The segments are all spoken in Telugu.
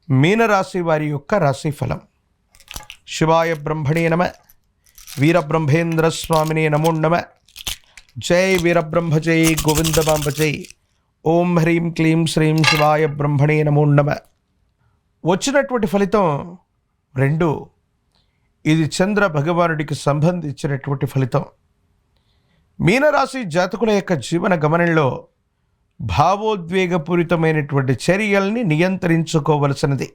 మీనరాశి వారి యొక్క రాశిఫలం. శివాయ బ్రహ్మణే నమ. వీరబ్రహ్మేంద్ర స్వామినే నమో నమ. జై వీరబ్రహ్మ జై గోవిందమాంబ జై. ఓం హ్రీం క్లీం శ్రీం శివాయ బ్రహ్మణే నమో నమ. వచ్చినటువంటి ఫలితం 2. ఇది చంద్ర భగవానుడికి సంబంధించినటువంటి ఫలితం. మీనరాశి జాతకుల యొక్క జీవన గమనంలో భావోద్వేగపూరితమైనటువంటి చర్యల్ని నియంత్రించుకోవలసినది.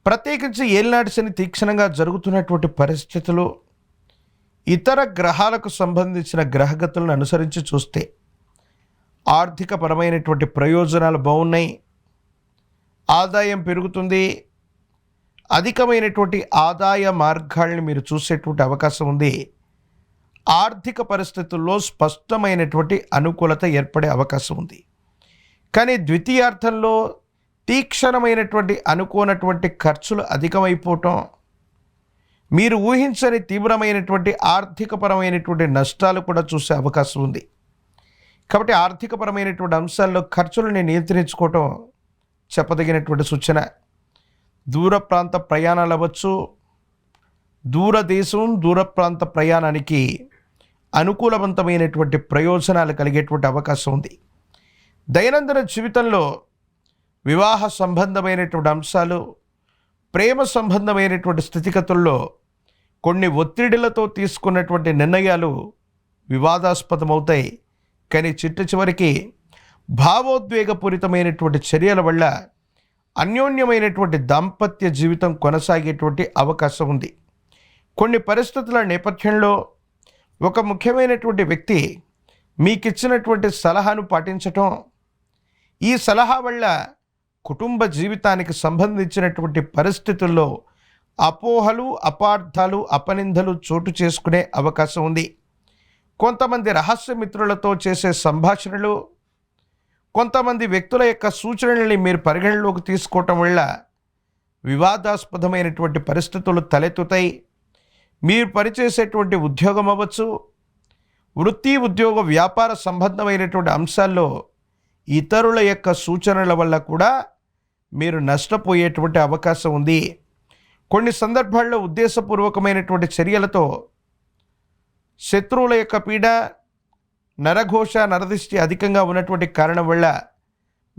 ప్రత్యేకించి ఏలినాటి శని తీక్షణంగా జరుగుతున్నటువంటి పరిస్థితులు, ఇతర గ్రహాలకు సంబంధించిన గ్రహగతులను అనుసరించి చూస్తే ఆర్థికపరమైనటువంటి ప్రయోజనాలు బాగున్నాయి, ఆదాయం పెరుగుతుంది, అధికమైనటువంటి ఆదాయ మార్గాల్ని మీరు చూసేటువంటి అవకాశం ఉంది. ఆర్థిక పరిస్థితుల్లో స్పష్టమైనటువంటి అనుకూలత ఏర్పడే అవకాశం ఉంది. కానీ ద్వితీయార్థంలో తీక్షణమైనటువంటి అనుకోనటువంటి ఖర్చులు అధికమైపోవటం, మీరు ఊహించని తీవ్రమైనటువంటి ఆర్థికపరమైనటువంటి నష్టాలు కూడా చూసే అవకాశం ఉంది. కాబట్టి ఆర్థికపరమైనటువంటి అంశాల్లో ఖర్చులను నియంత్రించుకోవటం చెప్పదగినటువంటి సూచన. దూర ప్రాంత ప్రయాణాలు అవ్వచ్చు. దూరదేశం దూర ప్రాంత ప్రయాణానికి అనుకూలవంతమైనటువంటి ప్రయోజనాలు కలిగేటువంటి అవకాశం ఉంది. దైనందిన జీవితంలో వివాహ సంబంధమైనటువంటి అంశాలు, ప్రేమ సంబంధమైనటువంటి స్థితిగతుల్లో కొన్ని ఒత్తిడిలతో తీసుకున్నటువంటి నిర్ణయాలు వివాదాస్పదమవుతాయి. కానీ చివరికి భావోద్వేగపూరితమైనటువంటి చర్యల వల్ల అన్యోన్యమైనటువంటి దాంపత్య జీవితం కొనసాగేటువంటి అవకాశం ఉంది. కొన్ని పరిస్థితుల నేపథ్యంలో ఒక ముఖ్యమైనటువంటి వ్యక్తి మీకిచ్చినటువంటి సలహాను పాటించటం, ఈ సలహా వల్ల కుటుంబ జీవితానికి సంబంధించినటువంటి పరిస్థితుల్లో అపోహలు, అపార్థాలు, అపనిందలు చోటు చేసుకునే అవకాశం ఉంది. కొంతమంది రహస్య మిత్రులతో చేసే సంభాషణలు, కొంతమంది వ్యక్తుల యొక్క సూచనల్ని మీరు పరిగణలోకి తీసుకోవటం వల్ల వివాదాస్పదమైనటువంటి పరిస్థితులు తలెత్తుతాయి. మీరు పనిచేసేటువంటి ఉద్యోగం అవ్వచ్చు, వృత్తి ఉద్యోగ వ్యాపార సంబంధమైనటువంటి అంశాల్లో ఇతరుల యొక్క సూచనల వల్ల కూడా మీరు నష్టపోయేటువంటి అవకాశం ఉంది. కొన్ని సందర్భాల్లో ఉద్దేశపూర్వకమైనటువంటి చర్యలతో శత్రువుల యొక్క పీడ, నరఘోష, నరదిష్టి అధికంగా ఉన్నటువంటి కారణం వల్ల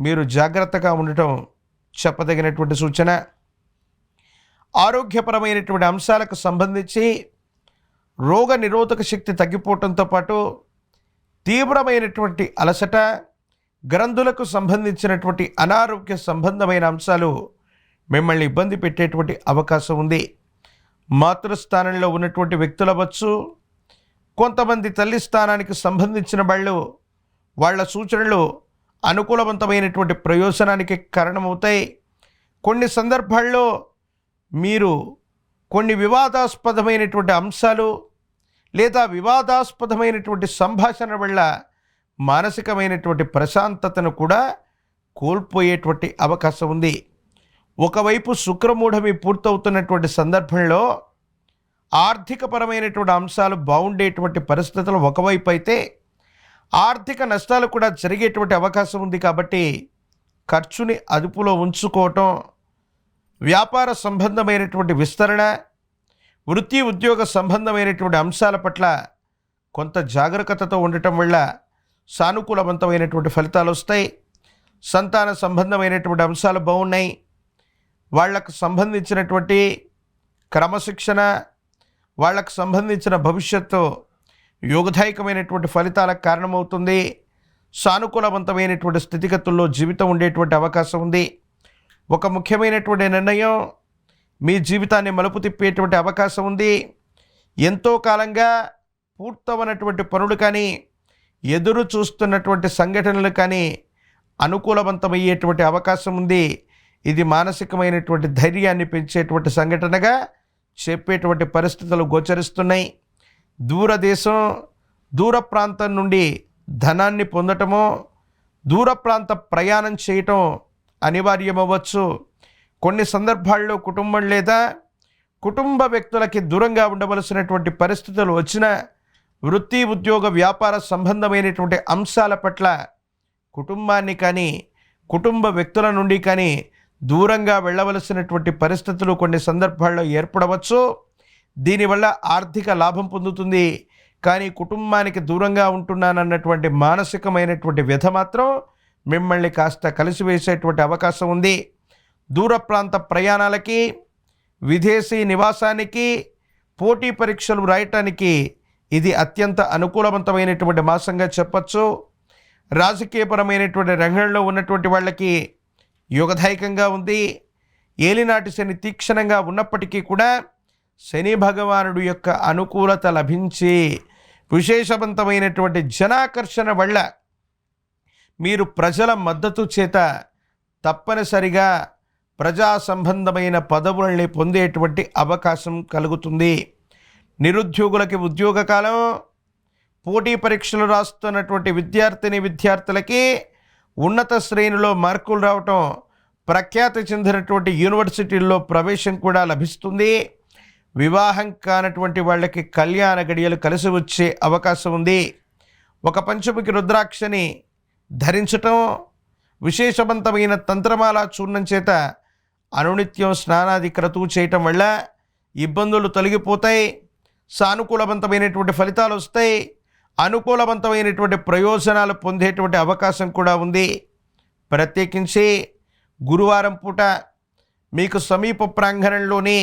మీరు జాగ్రత్తగా ఉండటం చెప్పదగినటువంటి సూచన. ఆరోగ్యపరమైనటువంటి అంశాలకు సంబంధించి రోగ నిరోధక శక్తి తగ్గిపోవడంతో పాటు తీవ్రమైనటువంటి అలసట, గ్రంథులకు సంబంధించినటువంటి అనారోగ్య సంబంధమైన అంశాలు మిమ్మల్ని ఇబ్బంది పెట్టేటువంటి అవకాశం ఉంది. మాతృస్థానంలో ఉన్నటువంటి వ్యక్తులు అవ్వచ్చు, కొంతమంది తల్లి స్థానానికి సంబంధించిన వాళ్ళ సూచనలు అనుకూలవంతమైనటువంటి ప్రయోజనానికి కారణమవుతాయి. కొన్ని సందర్భాల్లో మీరు కొన్ని వివాదాస్పదమైనటువంటి అంశాలు లేదా వివాదాస్పదమైనటువంటి సంభాషణ వల్ల మానసికమైనటువంటి ప్రశాంతతను కూడా కోల్పోయేటువంటి అవకాశం ఉంది. ఒకవైపు శుక్రమూఢమి పూర్తవుతున్నటువంటి సందర్భంలో ఆర్థికపరమైనటువంటి అంశాలు బాగుండేటువంటి పరిస్థితులు ఒకవైపు అయితే, ఆర్థిక నష్టాలు కూడా జరిగేటువంటి అవకాశం ఉంది. కాబట్టి ఖర్చుని అదుపులో ఉంచుకోవటం, వ్యాపార సంబంధమైనటువంటి విస్తరణ, వృత్తి ఉద్యోగ సంబంధమైనటువంటి అంశాల పట్ల కొంత జాగ్రత్తతో ఉండటం వల్ల సానుకూలవంతమైనటువంటి ఫలితాలు వస్తాయి. సంతాన సంబంధమైనటువంటి అంశాలు బాగున్నాయి. వాళ్లకు సంబంధించినటువంటి క్రమశిక్షణ, వాళ్లకు సంబంధించిన భవిష్యత్తు యోగదాయకమైనటువంటి ఫలితాలకు కారణమవుతుంది. సానుకూలవంతమైనటువంటి స్థితిగతుల్లో జీవితం ఉండేటువంటి అవకాశం ఉంది. ఒక ముఖ్యమైనటువంటి నిర్ణయం మీ జీవితాన్ని మలుపు తిప్పేటువంటి అవకాశం ఉంది. ఎంతో కాలంగా పూర్తవనటువంటి పనులు కానీ, ఎదురు చూస్తున్నటువంటి సంఘటనలు కానీ అనుకూలవంతమయ్యేటువంటి అవకాశం ఉంది. ఇది మానసికమైనటువంటి ధైర్యాన్ని పెంచేటువంటి సంఘటనగా చెప్పేటువంటి పరిస్థితులు గోచరిస్తున్నాయి. దూరదేశం, దూర ప్రాంతం నుండి ధనాన్ని పొందటమో, దూర ప్రాంత ప్రయాణం చేయటం అనివార్యమవ్వచ్చు. కొన్ని సందర్భాల్లో కుటుంబం లేదా కుటుంబ వ్యక్తులకి దూరంగా ఉండవలసినటువంటి పరిస్థితులు వచ్చిన, వృత్తి ఉద్యోగ వ్యాపార సంబంధమైనటువంటి అంశాల పట్ల కుటుంబాన్ని కానీ కుటుంబ వ్యక్తుల నుండి కానీ దూరంగా వెళ్ళవలసినటువంటి పరిస్థితులు కొన్ని సందర్భాల్లో ఏర్పడవచ్చు. దీనివల్ల ఆర్థిక లాభం పొందుతుంది. కానీ కుటుంబానికి దూరంగా ఉంటున్నానన్నటువంటి మానసికమైనటువంటి వ్యధ మాత్రం మిమ్మల్ని కాస్త కలిసివేసేటువంటి అవకాశం ఉంది. దూర ప్రాంత ప్రయాణాలకి, విదేశీ నివాసానికి, పోటీ పరీక్షలు రాయటానికి ఇది అత్యంత అనుకూలవంతమైనటువంటి మాసంగా చెప్పచ్చు. రాజకీయపరమైనటువంటి రంగంలో ఉన్నటువంటి వాళ్ళకి యోగదాయకంగా ఉంది. ఏలినాటి శని తీక్షణంగా ఉన్నప్పటికీ కూడా శని భగవానుడు యొక్క అనుకూలత లభించి విశేషవంతమైనటువంటి జనాకర్షణ వల్ల మీరు ప్రజల మద్దతు చేత తప్పనిసరిగా ప్రజా సంబంధమైన పదవుల్ని పొందేటువంటి అవకాశం కలుగుతుంది. నిరుద్యోగులకి ఉద్యోగ కాలం, పోటీ పరీక్షలు రాస్తున్నటువంటి విద్యార్థులకి ఉన్నత శ్రేణిలో మార్కులు రావటం, ప్రఖ్యాతి చెందినటువంటి యూనివర్సిటీల్లో ప్రవేశం కూడా లభిస్తుంది. వివాహం కానటువంటి వాళ్ళకి కళ్యాణ గడియలు కలిసి వచ్చే అవకాశం ఉంది. ఒక పంచముఖి రుద్రాక్షని ధరించటం, విశేషవంతమైన తంత్రమాల చూర్ణం చేత అనునిత్యం స్నానాది క్రతువు చేయటం వల్ల ఇబ్బందులు తొలగిపోతాయి. సానుకూలవంతమైనటువంటి ఫలితాలు వస్తాయి. అనుకూలవంతమైనటువంటి ప్రయోజనాలు పొందేటువంటి అవకాశం కూడా ఉంది. ప్రత్యేకించి గురువారం పూట మీకు సమీప ప్రాంగణంలోని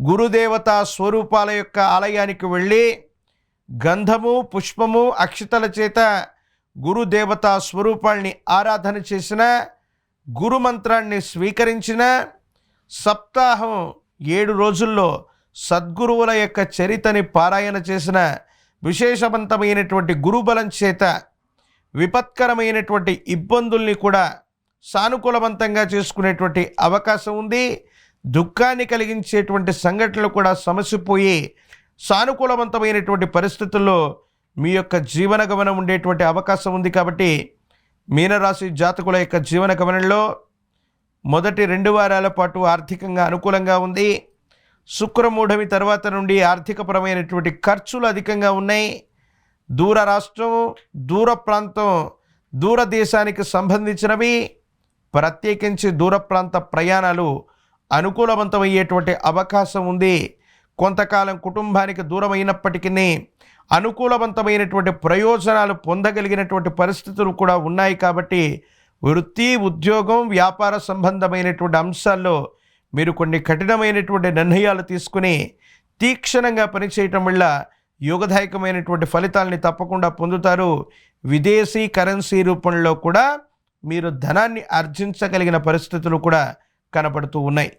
గురుదేవతా స్వరూపాల యొక్క ఆలయానికి వెళ్ళి గంధము, పుష్పము, అక్షతల చేత గురుదేవతా స్వరూపాల్ని ఆరాధన చేసిన, గురుమంత్రాన్ని స్వీకరించిన, సప్తాహం 7 రోజుల్లో సద్గురువుల యొక్క చరితని పారాయణ చేసిన, విశేషవంతమైనటువంటి గురుబలం చేత విపత్కరమైనటువంటి ఇబ్బందుల్ని కూడా సానుకూలవంతంగా చేసుకునేటువంటి అవకాశం ఉంది. దుఃఖాన్ని కలిగించేటువంటి సంఘటనలు కూడా సమసిపోయి సానుకూలవంతమైనటువంటి పరిస్థితుల్లో మీ యొక్క జీవన గమనం ఉండేటువంటి అవకాశం ఉంది. కాబట్టి మీనరాశి జాతకుల యొక్క జీవన గమనంలో మొదటి 2 వారాల పాటు ఆర్థికంగా అనుకూలంగా ఉంది. శుక్రమూఢమి తర్వాత నుండి ఆర్థికపరమైనటువంటి ఖర్చులు అధికంగా ఉన్నాయి. దూర రాష్ట్రం, దూర ప్రాంతం, దూర దేశానికి సంబంధించినవి, ప్రత్యేకించి దూర ప్రాంత ప్రయాణాలు అనుకూలవంతమయ్యేటువంటి అవకాశం ఉంది. కొంతకాలం కుటుంబానికి దూరమైనప్పటికీ అనుకూలవంతమైనటువంటి ప్రయోజనాలు పొందగలిగినటువంటి పరిస్థితులు కూడా ఉన్నాయి. కాబట్టి వృత్తి, ఉద్యోగం, వ్యాపార సంబంధమైనటువంటి అంశాల్లో మీరు కొన్ని కఠినమైనటువంటి నిర్ణయాలు తీసుకుని తీక్షణంగా పనిచేయటం వల్ల యోగదాయకమైనటువంటి ఫలితాలని తప్పకుండా పొందుతారు. విదేశీ కరెన్సీ రూపంలో కూడా మీరు ధనాన్ని ఆర్జించగలిగిన పరిస్థితులు కూడా కనపడుతూ ఉన్నాయి.